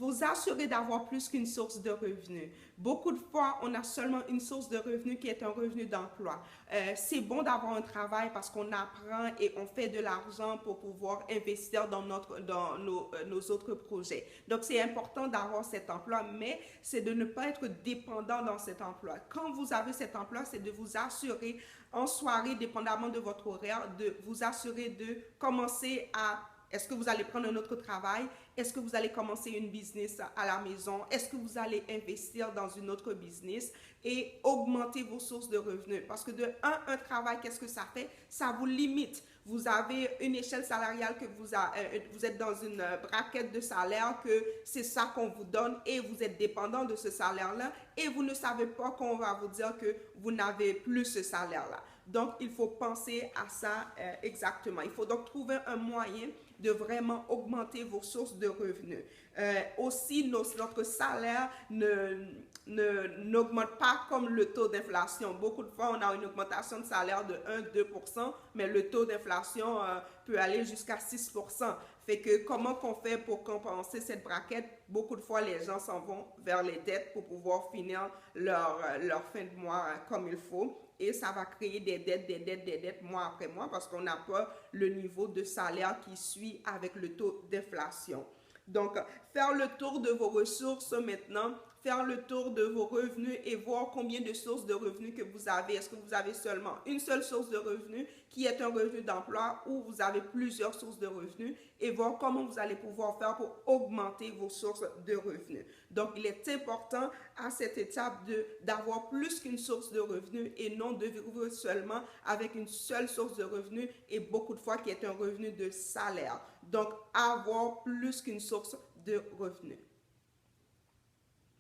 vous assurer d'avoir plus qu'une source de revenus. Beaucoup de fois, on a seulement une source de revenus qui est un revenu d'emploi. C'est bon d'avoir un travail parce qu'on apprend et on fait de l'argent pour pouvoir investir dans nos autres projets. Donc, c'est important d'avoir cet emploi, mais c'est de ne pas être dépendant dans cet emploi. Quand vous avez cet emploi, c'est de vous assurer en soirée, dépendamment de votre horaire, de vous assurer de commencer à est-ce que vous allez prendre un autre travail? Est-ce que vous allez commencer une business à la maison? Est-ce que vous allez investir dans une autre business et augmenter vos sources de revenus? Parce que de un travail, qu'est-ce que ça fait? Ça vous limite. Vous avez une échelle salariale que vous êtes dans une braquette de salaire que c'est ça qu'on vous donne et vous êtes dépendant de ce salaire-là et vous ne savez pas qu'on va vous dire que vous n'avez plus ce salaire-là. Donc, il faut penser à ça exactement. Il faut donc trouver un moyen de vraiment augmenter vos sources de revenus. Aussi, notre salaire n'augmente pas comme le taux d'inflation. Beaucoup de fois, on a une augmentation de salaire de 1-2%, mais le taux d'inflation peut aller jusqu'à 6%. Fait que comment qu'on fait pour compenser cette braquette? Beaucoup de fois, les gens s'en vont vers les dettes pour pouvoir finir leur fin de mois comme il faut. Et ça va créer des dettes mois après mois parce qu'on n'a pas le niveau de salaire qui suit avec le taux d'inflation. Donc, faire le tour de vos ressources maintenant, faire le tour de vos revenus et voir combien de sources de revenus que vous avez. Est-ce que vous avez seulement une seule source de revenus qui est un revenu d'emploi ou vous avez plusieurs sources de revenus et voir comment vous allez pouvoir faire pour augmenter vos sources de revenus. Donc, il est important à cette étape d'avoir plus qu'une source de revenus et non de vivre seulement avec une seule source de revenus et beaucoup de fois qui est un revenu de salaire. Donc, avoir plus qu'une source de revenus.